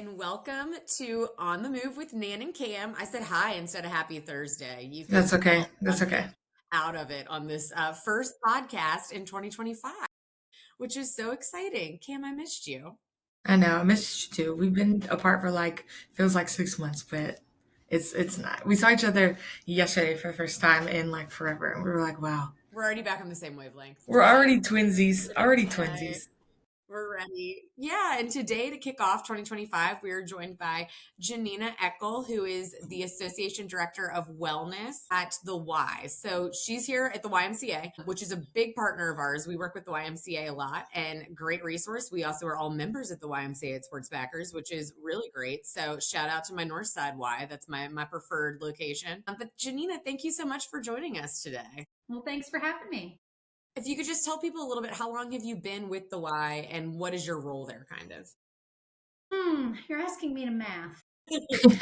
and welcome to On the Move with Nan and Kam. I said hi instead of happy Thursday. You can That's okay. That's left okay. out of it on this first podcast in 2025, which is so exciting. Kam, I missed you. I know. I missed you too. We've been apart for feels like 6 months, but it's not. We saw each other yesterday for the first time in like forever, and we were like, wow, We're already back on the same wavelength. we're already twinsies. Already Right. twinsies. We're ready. Yeah, and today to kick off 2025, we are joined by Ginnina Eakle, who is the Association Director of Wellness at the Y. So she's here at the YMCA, which is a big partner of ours. We work with the YMCA a lot and great resource. We also are all members at the YMCA at Sports Backers, which is really great. So shout out to my North Side Y. That's my preferred location. But Ginnina, thank you so much for joining us today. Well, thanks for having me. If you could just tell people a little bit, how long have you been with the Y and what is your role there, kind of? You're asking me to math.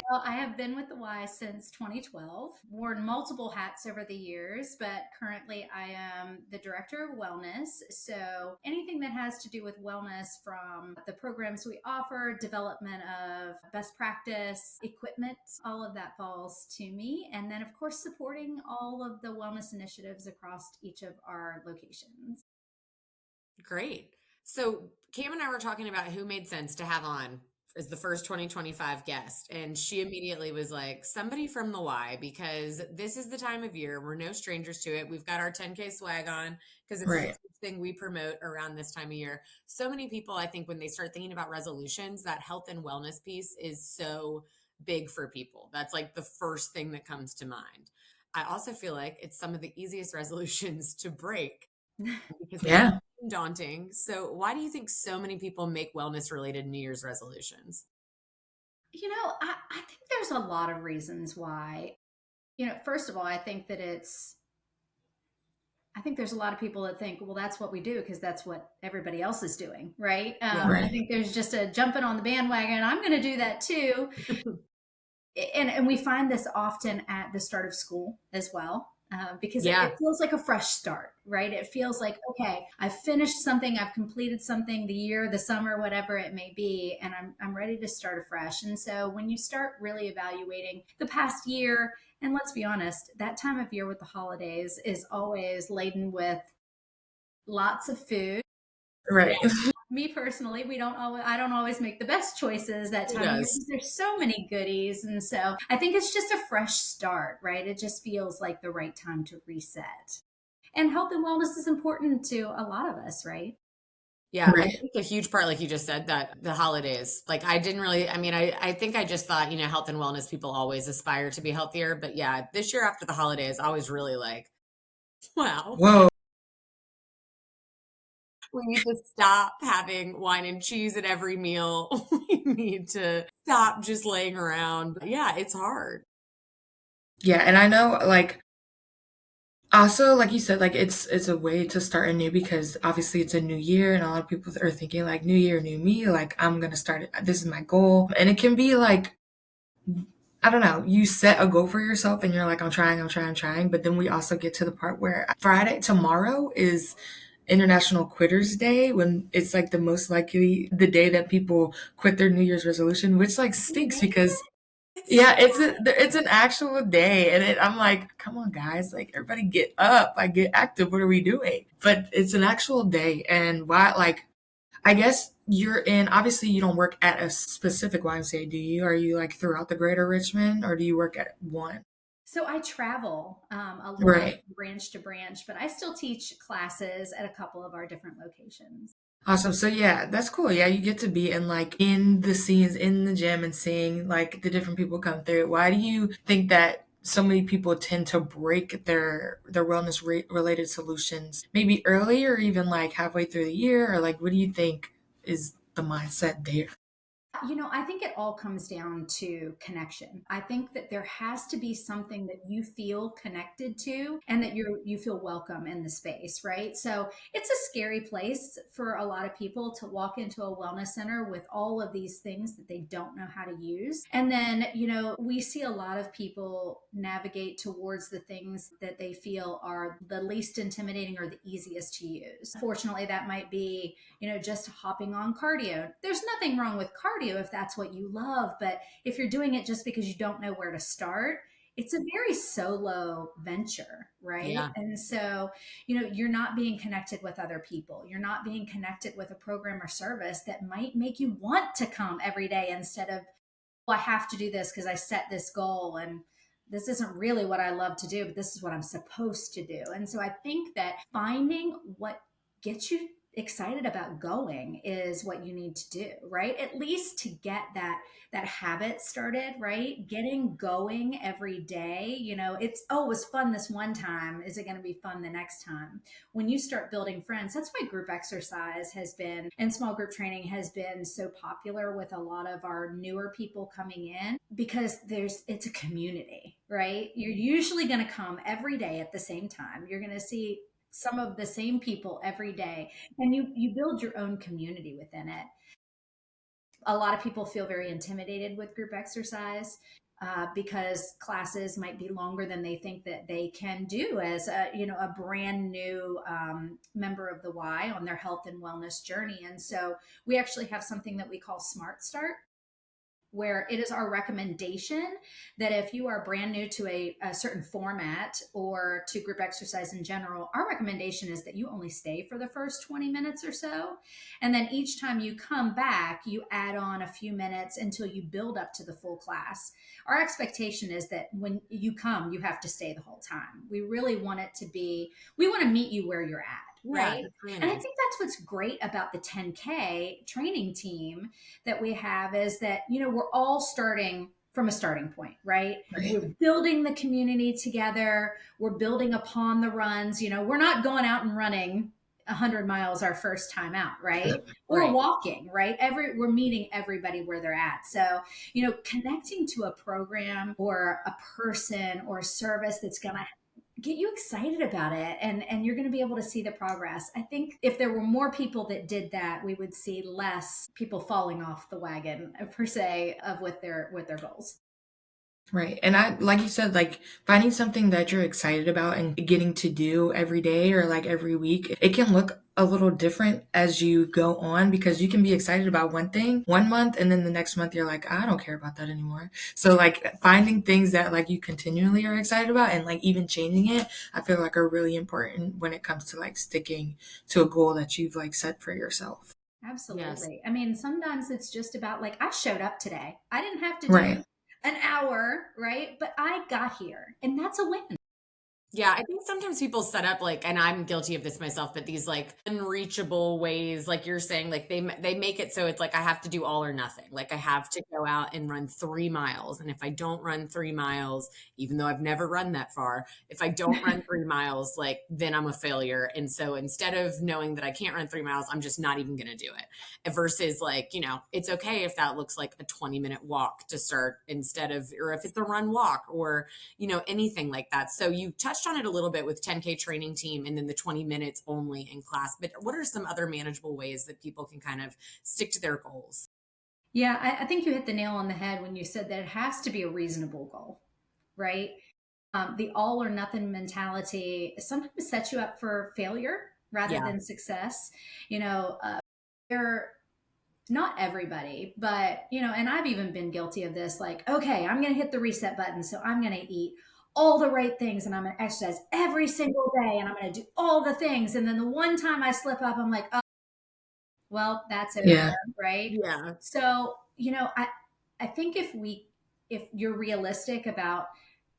Well, I have been with the Y since 2012, worn multiple hats over the years, but currently I am the Director of Wellness. So anything that has to do with wellness, from the programs we offer, development of best practice, equipment, all of that falls to me. And then, of course, supporting all of the wellness initiatives across each of our locations. Great. So Cam and I were talking about who made sense to have on as the first 2025 guest. And she immediately was like, somebody from the Y, because this is the time of year. We're no strangers to it. We've got our 10K swag on because it's a Right. huge thing we promote around this time of year. So many people, I think, when they start thinking about resolutions, that health and wellness piece is so big for people. That's like the first thing that comes to mind. I also feel like it's some of the easiest resolutions to break because they Yeah. seem daunting. So, why do you think so many people make wellness related New Year's resolutions? I think there's a lot of reasons why. First of all, I think there's a lot of people that think, well, that's what we do because that's what everybody else is doing, right? Yeah. I Right. think there's just a jumping on the bandwagon. I'm going to do that too. And we find this often at the start of school as well. Because Yeah. it feels like a fresh start, right? It feels like, okay, I've finished something, I've completed something, the year, the summer, whatever it may be, and I'm ready to start afresh. And so when you start really evaluating the past year, and let's be honest, that time of year with the holidays is always laden with lots of food. Right. Me personally, I don't always make the best choices that Who time of year does? because there's so many goodies. And so I think it's just a fresh start, right? It just feels like the right time to reset. And health and wellness is important to a lot of us, right? Yeah, I Right. think a huge part, like you just said, that the holidays, like I didn't really, I mean, I think I just thought, health and wellness people always aspire to be healthier. But yeah, this year after the holidays, I was really like, wow, Whoa. we need to stop having wine and cheese at every meal. We need to stop just laying around. But yeah, it's hard. Yeah, and I know also, like you said, it's a way to start anew because obviously it's a new year and a lot of people are thinking like new year, new me, like I'm gonna start it. This is my goal. And it can be like, I don't know, you set a goal for yourself and you're like, I'm trying. But then we also get to the part where tomorrow is International Quitters Day, when it's like the most likely the day that people quit their New Year's resolution, which like stinks because yeah, it's an actual day, and I'm like, come on, guys, like everybody get up, like get active. What are we doing? But it's an actual day, and why? Like, I guess you're in. Obviously, you don't work at a specific YMCA, do you? Are you like throughout the Greater Richmond, or do you work at one? So I travel a lot, Right. branch to branch, but I still teach classes at a couple of our different locations. Awesome. So yeah, that's cool. Yeah, you get to be in the scenes in the gym and seeing like the different people come through. Why do you think that so many people tend to break their wellness related solutions maybe early or even like halfway through the year, or like what do you think is the mindset there? I think it all comes down to connection. I think that there has to be something that you feel connected to and that you feel welcome in the space, right? So it's a scary place for a lot of people to walk into a wellness center with all of these things that they don't know how to use. And then, we see a lot of people navigate towards the things that they feel are the least intimidating or the easiest to use. Fortunately, that might be just hopping on cardio. There's nothing wrong with cardio you if that's what you love. But if you're doing it just because you don't know where to start, it's a very solo venture, right? Yeah. And so, you're not being connected with other people. You're not being connected with a program or service that might make you want to come every day instead of, well, I have to do this because I set this goal and this isn't really what I love to do, but this is what I'm supposed to do. And so I think that finding what gets you excited about going is what you need to do, right? At least to get that habit started, right? Getting going every day, it's, oh, it was fun this one time. Is it going to be fun the next time? When you start building friends, that's why group exercise has been, and small group training has been so popular with a lot of our newer people coming in, because it's a community, right? You're usually going to come every day at the same time. You're going to see some of the same people every day, and you build your own community within it. A lot of people feel very intimidated with group exercise because classes might be longer than they think that they can do as a brand new member of the Y on their health and wellness journey. And so we actually have something that we call Smart Start, where it is our recommendation that if you are brand new to a certain format or to group exercise in general, our recommendation is that you only stay for the first 20 minutes or so. And then each time you come back, you add on a few minutes until you build up to the full class. Our expectation is that when you come, you have to stay the whole time. We really want it to be, we want to meet you where you're at. Right. Really And I nice. think that's what's great about the 10K training team that we have, is that, we're all starting from a starting point, right? We're building the community together. We're building upon the runs. We're not going out and running 100 miles our first time out, right? Or walking, right? We're meeting everybody where they're at. So, connecting to a program or a person or a service that's going to get you excited about it, and you're going to be able to see the progress. I think if there were more people that did that, we would see less people falling off the wagon per se of with their goals. Right. And I, like you said, like finding something that you're excited about and getting to do every day or like every week, it can look a little different as you go on, because you can be excited about one thing one month and then the next month you're like, I don't care about that anymore. So like finding things that like you continually are excited about and like even changing it, I feel like are really important when it comes to like sticking to a goal that you've like set for yourself. Absolutely. Yes. I mean, sometimes it's just about like, I showed up today. I didn't have to do Right. an hour, right? But I got here, and that's a win. Yeah, I think sometimes people set up like, and I'm guilty of this myself, but these like unreachable ways, like you're saying, like they make it so it's like I have to do all or nothing. Like I have to go out and run 3 miles, and if I don't run 3 miles, even though I've never run that far, if I don't run 3 miles, like then I'm a failure. And so instead of knowing that I can't run 3 miles, I'm just not even going to do it. Versus like, it's okay if that looks like a 20-minute walk to start instead of, or if it's a run walk or anything like that. So you touched on it a little bit with 10K training team and then the 20 minutes only in class, but what are some other manageable ways that people can kind of stick to their goals? Yeah, I think you hit the nail on the head when you said that it has to be a reasonable goal, right? The all or nothing mentality sometimes sets you up for failure rather than success. They're not everybody, but and I've even been guilty of this. Like, okay, I'm going to hit the reset button, so I'm going to eat all the right things, and I'm going to exercise every single day, and I'm going to do all the things. And then the one time I slip up, I'm like, oh, well, that's over, right? Yeah. So I think if you're realistic about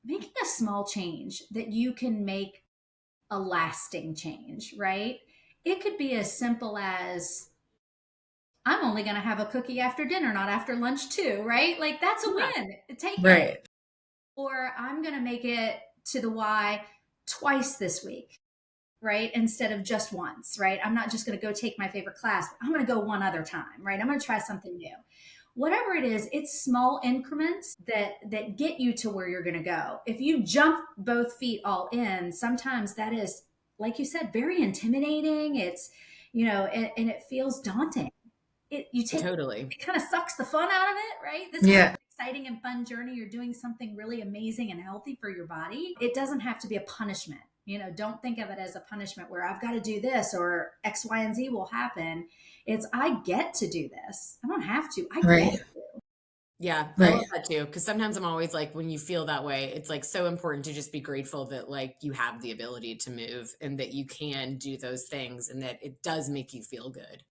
making a small change that you can make a lasting change, right? It could be as simple as, I'm only going to have a cookie after dinner, not after lunch too, right? Like that's a win. Take it. Or I'm going to make it to the Y twice this week, right? Instead of just once, right? I'm not just going to go take my favorite class, but I'm going to go one other time, right? I'm going to try something new. Whatever it is, it's small increments that get you to where you're going to go. If you jump both feet all in, sometimes that is, like you said, very intimidating. It's, and it feels daunting. Totally. It kind of sucks the fun out of it, right? This is an exciting and fun journey. You're doing something really amazing and healthy for your body. It doesn't have to be a punishment, Don't think of it as a punishment where I've got to do this or X, Y, and Z will happen. It's I get to do this. I don't have to. I get Right. to. Yeah, I love Right. that too. Cause sometimes I'm always like, when you feel that way, it's like so important to just be grateful that like you have the ability to move and that you can do those things and that it does make you feel good.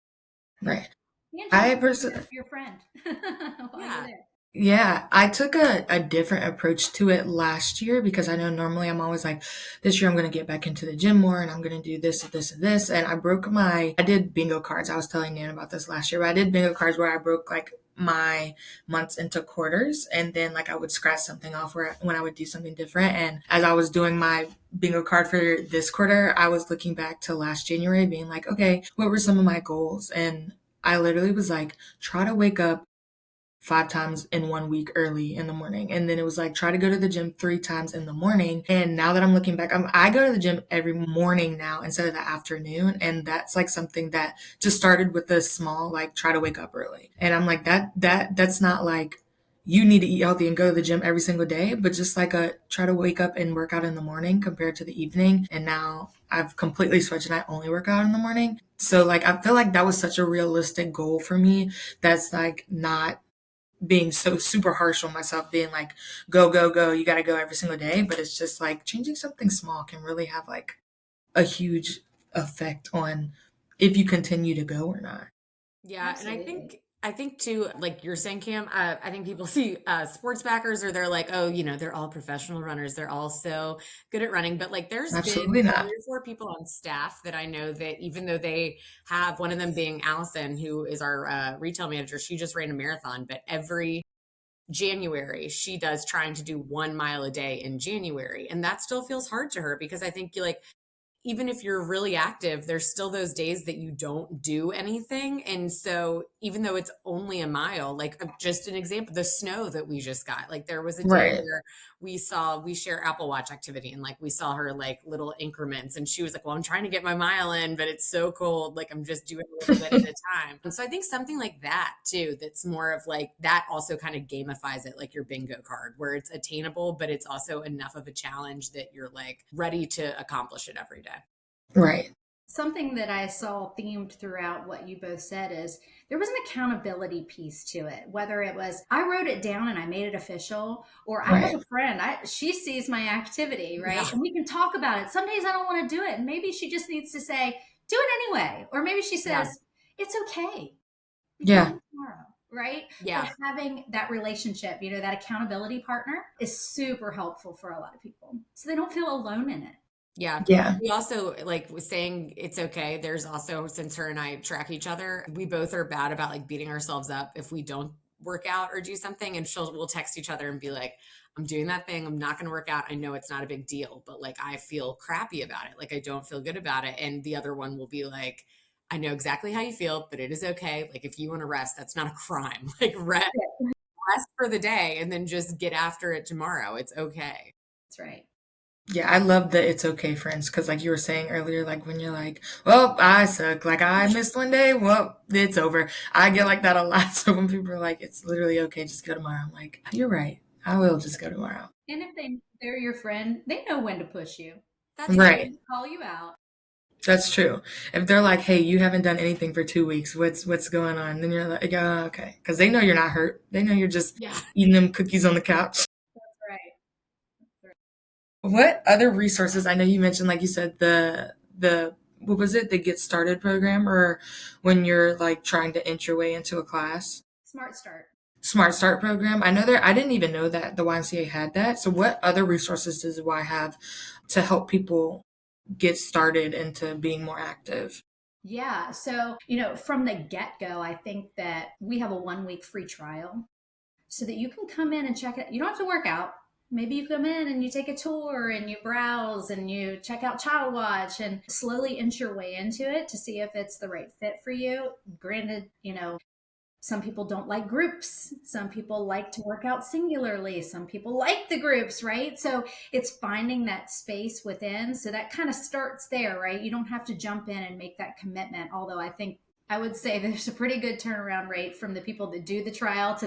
Right. And talk I to personally, your friend while you're Yeah. there. yeah, I took a different approach to it last year because I know normally I'm always like, this year I'm going to get back into the gym more and I'm going to do this and this and this. And I did bingo cards. I was telling Nan about this last year, but I did bingo cards where I broke like my months into quarters and then like I would scratch something off when I would do something different. And as I was doing my bingo card for this quarter, I was looking back to last January being like, okay, what were some of my goals? And I literally was like, try to wake up 5 times in 1 week early in the morning. And then it was like, try to go to the gym 3 times in the morning. And now that I'm looking back, I go to the gym every morning now instead of the afternoon. And that's like something that just started with a small, like try to wake up early. And I'm like, that's not like you need to eat healthy and go to the gym every single day, but just like a try to wake up and work out in the morning compared to the evening. And now I've completely switched and I only work out in the morning. So like, I feel like that was such a realistic goal for me. That's like not being so super harsh on myself, being like, go, go, go, you got to go every single day. But it's just like changing something small can really have like a huge effect on if you continue to go or not. Yeah, and Absolutely. I think too, like you're saying, Cam. I think people see sports backers, or they're like, oh, they're all professional runners. They're all so good at running. But like, there's been Absolutely not. 3 or 4 people on staff that I know that even though they have one of them being Allison, who is our retail manager, she just ran a marathon, but every January she does trying to do 1 mile a day in January, and that still feels hard to her because I think you like even if you're really active, there's still those days that you don't do anything. And so, even though it's only a mile, like just an example, the snow that we just got, like there was a day Right. where we share Apple Watch activity, and like we saw her like little increments. And she was like, well, I'm trying to get my mile in, but it's so cold. Like I'm just doing a little bit at a time. And so, I think something like that too, that's more of like that also kind of gamifies it, like your bingo card, where it's attainable, but it's also enough of a challenge that you're like ready to accomplish it every day. Right. Something that I saw themed throughout what you both said is there was an accountability piece to it. Whether it was I wrote it down and I made it official, or I have Right. a friend, she sees my activity, Yeah. right? And we can talk about it. Some days I don't want to do it, and maybe she just needs to say, "Do it anyway," or maybe she Yeah. says, "It's okay. We can Yeah. do it tomorrow." Right. But Yeah. having that relationship, that accountability partner is super helpful for a lot of people. So they don't feel alone in it. Yeah. Yeah. We also like was saying it's okay. There's also, since her and I track each other, we both are bad about like beating ourselves up if we don't work out or do something. And we'll text each other and be like, I'm doing that thing. I'm not going to work out. I know it's not a big deal, but like I feel crappy about it. Like I don't feel good about it. And the other one will be like, I know exactly how you feel, but it is okay. Like if you want to rest, that's not a crime. Like rest for the day and then just get after it tomorrow. It's okay. That's right. Yeah, I love that it's okay, friends, because like you were saying earlier, like when you're like, well, I suck, like I missed one day, well, it's over. I get like that a lot. So when people are like, it's literally okay, just go tomorrow. I'm like, you're right. I will just go tomorrow. And if they're your friend, they know when to push you. That's They know Right. when to call you out. That's true. If they're like, hey, you haven't done anything for 2 weeks, what's going on? Then you're like, yeah, okay. Because they know you're not hurt. They know you're just yeah. eating them cookies on the couch. That's right. What other resources? I know you mentioned, like you said, the what was it? The Get Started program, or when you're like trying to inch your way into a class. Smart Start. Smart Start program. I know there. I didn't even know that the YMCA had that. So, what other resources does Y have to help people get started into being more active? Yeah. So, from the get go, I think that we have a 1 week free trial so that you can come in and check it. You don't have to work out. Maybe you come in and you take a tour and you browse and you check out Child Watch and slowly inch your way into it to see if it's the right fit for you. Granted, some people don't like groups. Some people like to work out singularly. Some people like the groups, right? So it's finding that space within. So that kind of starts there, right? You don't have to jump in and make that commitment. Although I I would say there's a pretty good turnaround rate from the people that do the trial to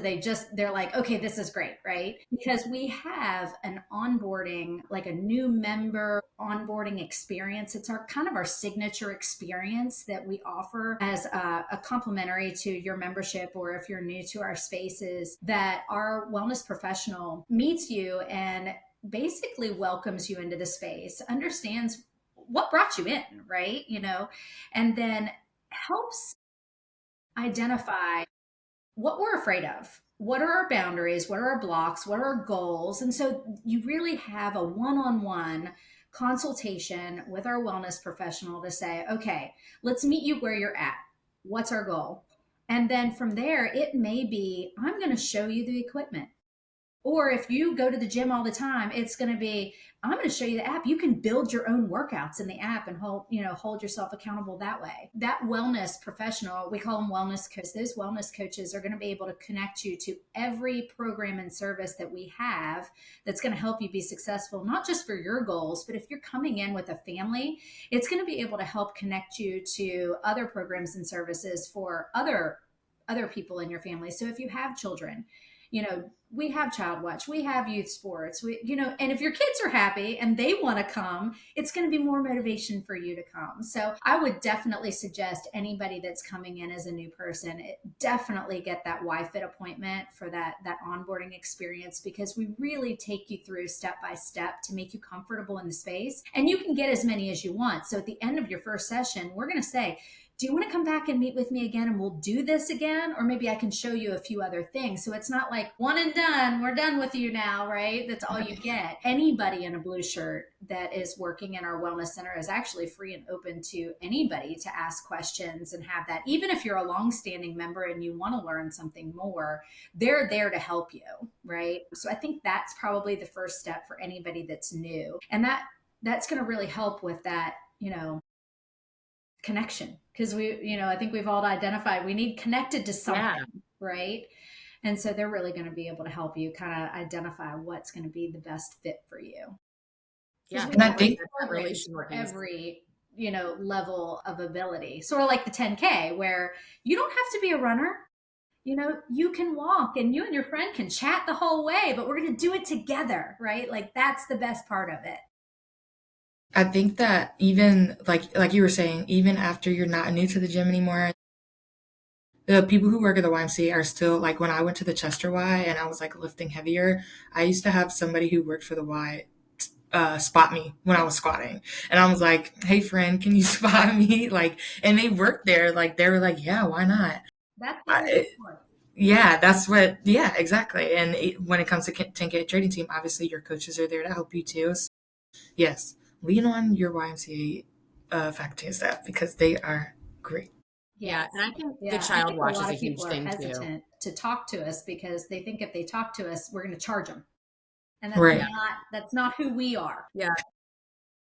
they're like, okay, this is great, right? Because we have an onboarding, like a new member onboarding experience. It's our kind of our signature experience that we offer as a complimentary to your membership, or if you're new to our spaces, that our wellness professional meets you and basically welcomes you into the space, understands what brought you in, right? And then helps identify what we're afraid of. What are our boundaries? What are our blocks? What are our goals? And so you really have a one on one consultation with our wellness professional to say, okay, let's meet you where you're at. What's our goal? And then from there, it may be, I'm going to show you the equipment. Or if you go to the gym all the time, it's going to be, I'm going to show you the app. You can build your own workouts in the app and hold yourself accountable that way. That wellness professional, we call them wellness coaches. Those wellness coaches are going to be able to connect you to every program and service that we have that's going to help you be successful, not just for your goals, but if you're coming in with a family, it's going to be able to help connect you to other programs and services for other people in your family. So if you have children, we have child watch, we have youth sports, and if your kids are happy and they want to come, it's going to be more motivation for you to come. So I would definitely suggest anybody that's coming in as a new person, definitely get that YFit appointment for that onboarding experience, because we really take you through step by step to make you comfortable in the space, and you can get as many as you want. So at the end of your first session, we're going to say, do you want to come back and meet with me again and we'll do this again? Or maybe I can show you a few other things. So it's not like one and done, we're done with you now, right? That's all you get. Anybody in a blue shirt that is working in our wellness center is actually free and open to anybody to ask questions and have that. Even if you're a longstanding member and you want to learn something more, they're there to help you, right? So I think that's probably the first step for anybody that's new. And that's going to really help with that, connection, because I think we've all identified we need connected to something, right? And so they're really going to be able to help you kind of identify what's going to be the best fit for you. Yeah, and I think that relation for every level of ability, sort of like the 10K, where you don't have to be a runner. You can walk and you and your friend can chat the whole way, but we're going to do it together, right? Like that's the best part of it. I think that even like you were saying, even after you're not new to the gym anymore, the people who work at the YMCA are still, like, when I went to the Chester Y and I was like lifting heavier, I used to have somebody who worked for the Y spot me when I was squatting. And I was like, hey friend, can you spot me? Like, and they worked there. Like, they were like, yeah, why not? That's Yeah, exactly. And when it comes to 10K trading team, obviously your coaches are there to help you too. So yes, lean on your YMCA faculty and staff because they are great. Yeah, and I think the child watch is a huge thing too. Hesitant to talk to us because they think if they talk to us, we're going to charge them, and that's not who we are. Yeah.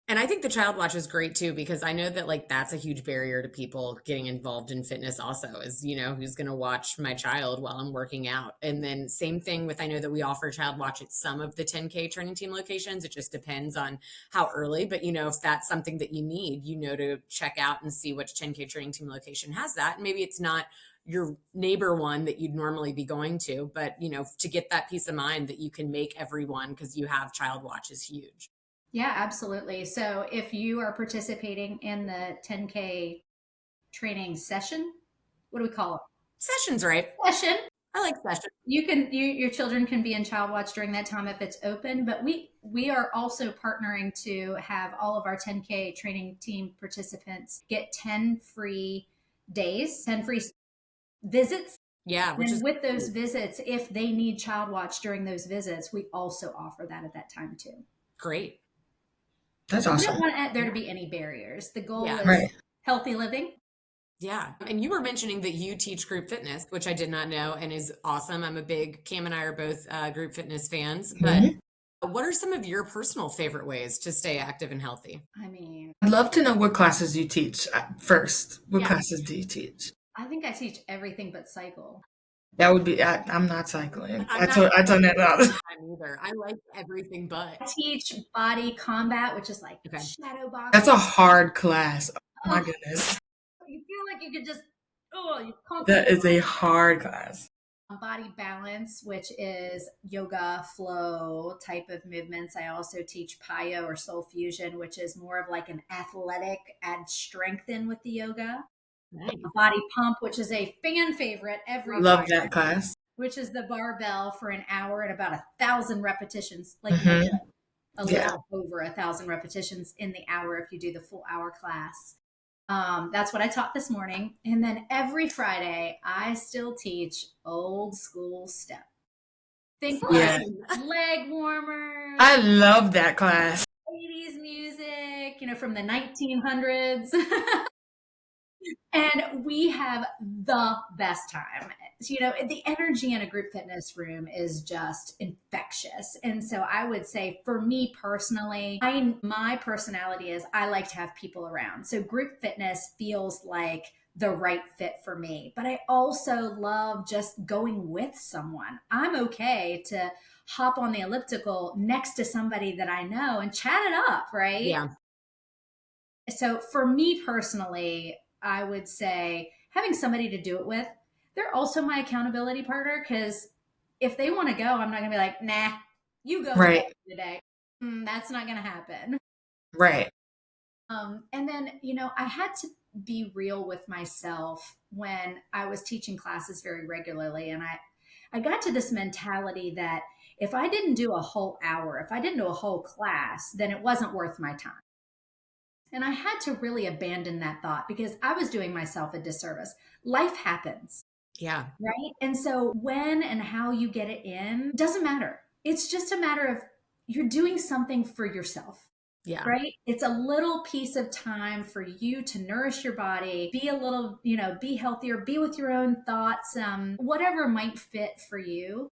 And I think the child watch is great too, because I know that like that's a huge barrier to people getting involved in fitness also, is, who's going to watch my child while I'm working out. And then same thing with, I know that we offer child watch at some of the 10K training team locations. It just depends on how early, but if that's something that you need, to check out and see which 10K training team location has that. And maybe it's not your neighbor one that you'd normally be going to, but to get that peace of mind that you can make everyone because you have child watch is huge. Yeah, absolutely. So if you are participating in the 10K training session, what do we call it? Sessions, right? Session. I like session. Your children can be in child watch during that time if it's open, but we are also partnering to have all of our 10K training team participants get 10 free days, 10 free visits. Yeah. And with those visits, if they need child watch during those visits, we also offer that at that time too. Great. That's awesome. We don't want there to be any barriers. The goal is healthy living. Yeah. And you were mentioning that you teach group fitness, which I did not know and is awesome. I'm a big, Cam and I are both group fitness fans, but what are some of your personal favorite ways to stay active and healthy? I'd love to know what classes you teach first. What classes do you teach? I think I teach everything but cycle. That would be, I'm not cycling. I told that all the time either. I like everything but. I teach body combat, which is like shadow boxing. That's a hard class. Oh my goodness. You feel like you could just Oh, you That is a hard class. body balance, which is yoga flow type of movements. I also teach Pyo or soul fusion, which is more of like an athletic, add strength in with the yoga. Nice. Body pump, which is a fan favorite every Love Friday, that class. which is the barbell for an hour at about 1,000 repetitions, like a Yeah. little over 1,000 repetitions in the hour if you do the full hour class. That's what I taught this morning. And then every Friday, I still teach old school step. Think Yeah. like leg warmers, I love that class. 80s music, from the 1900s. And we have the best time. The energy in a group fitness room is just infectious. And so I would say for me personally, my personality is I like to have people around. So group fitness feels like the right fit for me. But I also love just going with someone. I'm okay to hop on the elliptical next to somebody that I know and chat it up, right? Yeah. So for me personally, I would say having somebody to do it with, they're also my accountability partner, because if they want to go, I'm not going to be like, nah, you go Right. today. That's not going to happen. Right. And then, I had to be real with myself when I was teaching classes very regularly. And I got to this mentality that if I didn't do a whole hour, if I didn't do a whole class, then it wasn't worth my time. And I had to really abandon that thought because I was doing myself a disservice. Life happens. Yeah. Right. And so when and how you get it in doesn't matter. It's just a matter of you're doing something for yourself. Yeah. Right. It's a little piece of time for you to nourish your body, be a little, be healthier, be with your own thoughts, whatever might fit for you.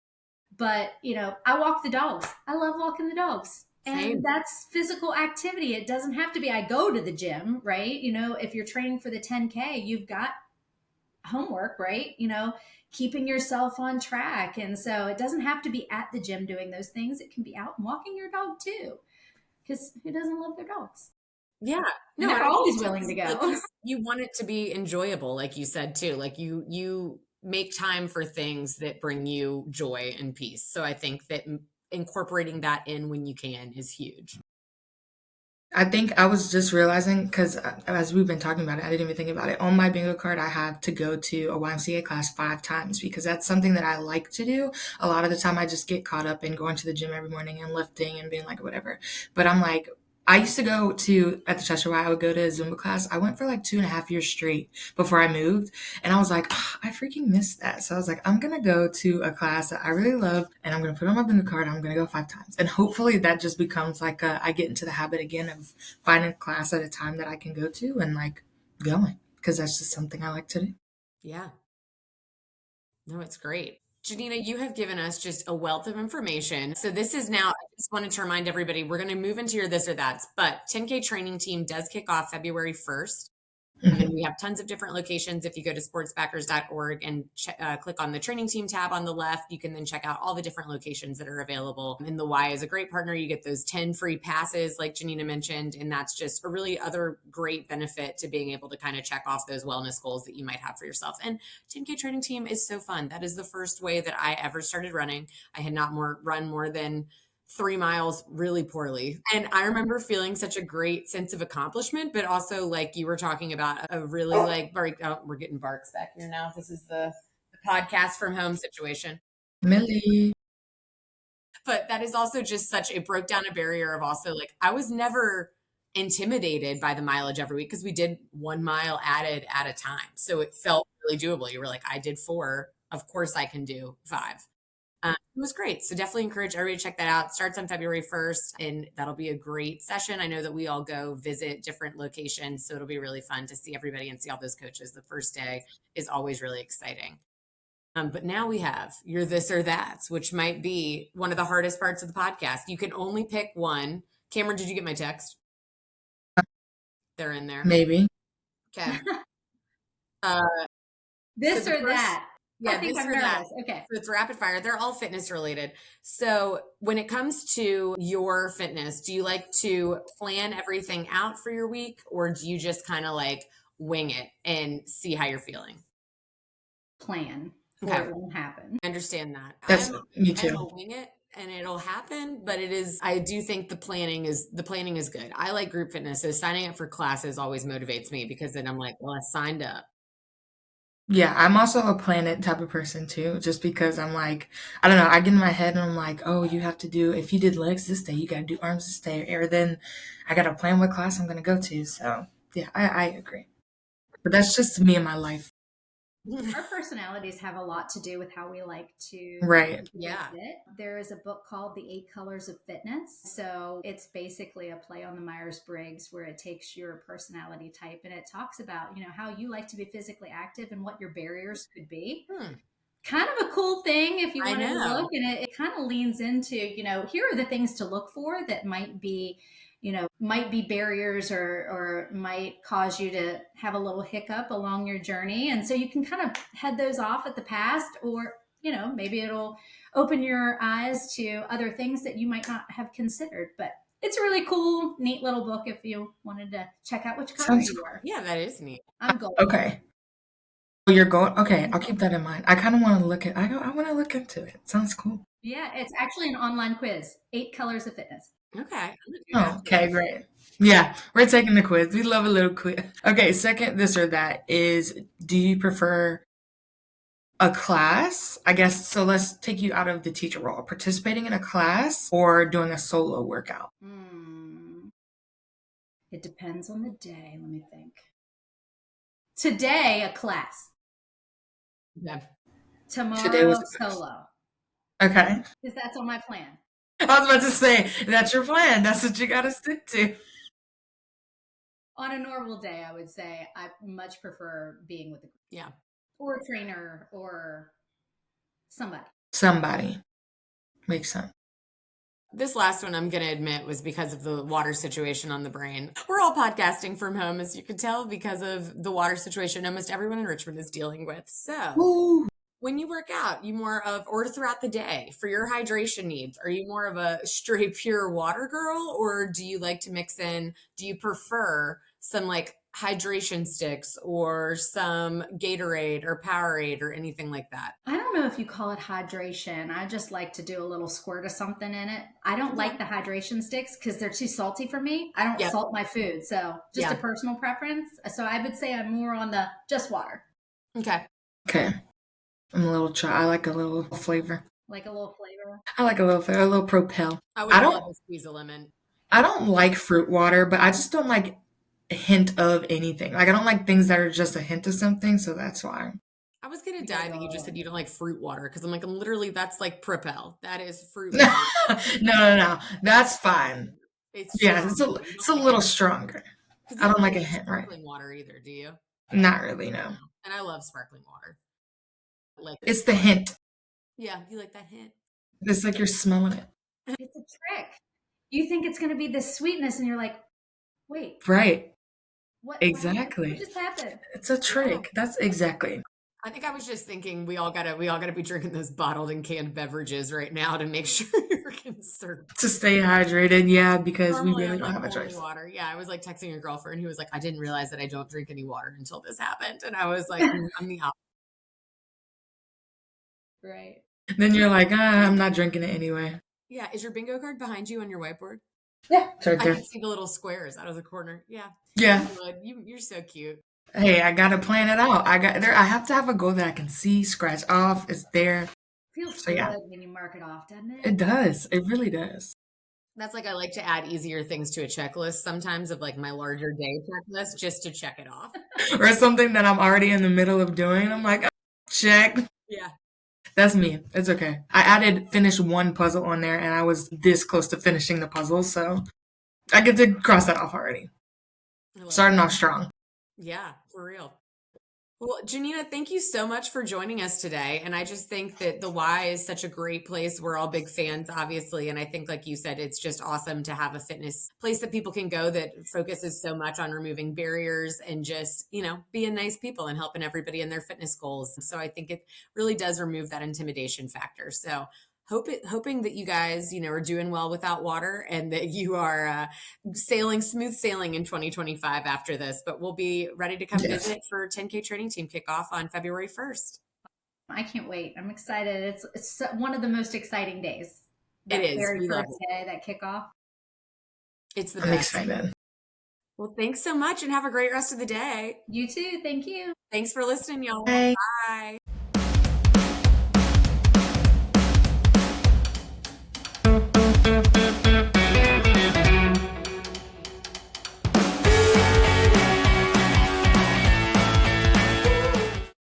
But, I walk the dogs. I love walking the dogs. Same. And that's physical activity. It doesn't have to be, I go to the gym, right? If you're training for the 10K, you've got homework, right? Keeping yourself on track. And so it doesn't have to be at the gym doing those things. It can be out and walking your dog too. Because who doesn't love their dogs? Yeah. No, they're always willing to go. Like you want it to be enjoyable, like you said too. Like you make time for things that bring you joy and peace. So I think that incorporating that in when you can is huge. I think I was just realizing, because as we've been talking about it, I didn't even think about it. On my bingo card, I have to go to a YMCA class 5 times because that's something that I like to do. A lot of the time, I just get caught up in going to the gym every morning and lifting and being like, whatever. But I'm like, I used to go to, at the Cheshire Y, I would go to a Zumba class. I went for like 2.5 years straight before I moved. And I was like, I freaking missed that. So I was like, I'm going to go to a class that I really love and I'm going to put on my bingo card. I'm going to go 5 times. And hopefully that just becomes like I get into the habit again of finding a class at a time that I can go to and like going, because that's just something I like to do. Yeah. No, it's great. Ginnina, you have given us just a wealth of information. So this is now, I just wanted to remind everybody, we're going to move into your this or that's, but 10K training team does kick off February 1st. And we have tons of different locations. If you go to sportsbackers.org and click on the training team tab on the left, you can then check out all the different locations that are available. And the Y is a great partner. You get those 10 free passes, like Ginnina mentioned. And that's just a really other great benefit to being able to kind of check off those wellness goals that you might have for yourself. And 10K training team is so fun. That is the first way that I ever started running. I had not run more than 3 miles really poorly. And I remember feeling such a great sense of accomplishment, but also like you were talking about a really like we're getting barks back here now. This is the podcast from home situation. Millie. But that is also just it broke down a barrier of also like, I was never intimidated by the mileage every week because we did 1 mile added at a time. So it felt really doable. You were like, I did 4. Of course I can do 5. It was great. So definitely encourage everybody to check that out. It starts on February 1st, and that'll be a great session. I know that we all go visit different locations, so it'll be really fun to see everybody and see all those coaches. The first day is always really exciting. But now we have your this or that, which might be one of the hardest parts of the podcast. You can only pick one. Cameron, did you get my text? They're in there. Maybe. Okay. This so or that. Yeah, I think this I'm or that. nervous. Okay. So it's rapid fire. They're all fitness related. So when it comes to your fitness, do you like to plan everything out for your week, or do you just kind of like wing it and see how you're feeling? plan or Okay. it won't happen. I understand that. That's me I'm too. a wing it and it'll happen, but I do think the planning is good. I like group fitness. So signing up for classes always motivates me because then I'm like, well, I signed up. Yeah, I'm also a planet type of person too, just because I'm like, I don't know, I get in my head and I'm like, oh, you have to do, if you did legs this day, you got to do arms this day, or then I got to plan what class I'm going to go to. So, yeah, I agree. But that's just me and my life. Our personalities have a lot to do with how we like to Right. Yeah. fit. There is a book called The 8 Colors of Fitness. So it's basically a play on the Myers-Briggs where it takes your personality type and it talks about, how you like to be physically active and what your barriers could be. Kind of a cool thing if you I wanted to know. look, and it kind of leans into, here are the things to look for that might be barriers or might cause you to have a little hiccup along your journey. And so you can kind of head those off at the past, or, maybe it'll open your eyes to other things that you might not have considered. But it's a really cool, neat little book if you wanted to check out which color Sounds you are. Yeah, that is neat. I'm gold. Okay. You're going, okay, I'll keep that in mind. I kind of want to look at, I want to look into it. Sounds cool. Yeah, it's actually an online quiz, 8 Colors of Fitness. Okay. Oh, okay, great. Yeah, we're taking the quiz. We love a little quiz. Okay, second, this or that is, do you prefer a class? I guess, so let's take you out of the teacher role. Participating in a class or doing a solo workout? It depends on the day. Let me think. Today, a class. Yeah. Today was Tomorrow, solo. Okay. Because that's on my plan. I was about to say, that's your plan. That's what you got to stick to. On a normal day, I would say I much prefer being with a group. Yeah. Or a trainer or somebody. Somebody. Makes sense. This last one, I'm going to admit, was because of the water situation on the brain. We're all podcasting from home, as you can tell, because of the water situation almost everyone in Richmond is dealing with. So, Ooh. when you work out, you more of, or throughout the day, for your hydration needs, are you more of a straight pure water girl, or do you like to mix in, do you prefer some like hydration sticks or some Gatorade or Powerade or anything like that? I don't know if you call it hydration. I just like to do a little squirt of something in it. I don't like the hydration sticks because they're too salty for me. I don't salt my food. So just a personal preference. So I would say I'm more on the just water. Okay. I'm a little I like a little flavor. Like a little flavor. I like a little flavor, a little Propel. I would love to squeeze a lemon. I don't like fruit water, but I just don't like a hint of anything. Like I don't like things that are just a hint of something, so that's why. I was gonna die that you just said you don't like fruit water because I'm literally that's like Propel. That is fruit water. No. That's fine. It's a little stronger. I don't like a hint, right? Sparkling water either, do you? Not really, no. And I love sparkling water. Like it's the hint. Yeah, you like that hint. It's like you're smelling it. It's a trick. You think it's going to be this sweetness, and you're like, wait. Right. What? Exactly. What just happened? It's a trick. Yeah. That's exactly. I think I was just thinking we all gotta be drinking those bottled and canned beverages right now to make sure you're conserved. To stay hydrated, yeah, because normally we really don't have a choice. Water. Yeah, I was like texting your girlfriend who was like, I didn't realize that I don't drink any water until this happened. And I was like, I'm the opposite. Right. Then you're like, I'm not drinking it anyway. Yeah. Is your bingo card behind you on your whiteboard? Yeah. It's right there. I can see the little squares out of the corner. Yeah. Yeah. You're so cute. Hey, I gotta plan it out. I have to have a goal that I can see, scratch off. It's there. Feels so good when you mark it off, doesn't it? It does. It really does. That's like I like to add easier things to a checklist sometimes of like my larger day checklist just to check it off. Or something that I'm already in the middle of doing. I'm like, check. Yeah. That's me. It's okay. I finished one puzzle on there and I was this close to finishing the puzzle. So I get to cross that off already. Starting off strong. Yeah, for real. Well, Ginnina, thank you so much for joining us today. And I just think that the Y is such a great place. We're all big fans, obviously. And I think, like you said, it's just awesome to have a fitness place that people can go that focuses so much on removing barriers and just, being nice people and helping everybody in their fitness goals. So I think it really does remove that intimidation factor. So hoping that you guys, are doing well without water and that you are smooth sailing in 2025 after this. But we'll be ready to come visit for 10K training team kickoff on February 1st. I can't wait. I'm excited. It's one of the most exciting days. It That is. very We love first day, that kickoff. It's the I'm best. excited. Well, thanks so much and have a great rest of the day. You too. Thank you. Thanks for listening, y'all. Bye. Bye.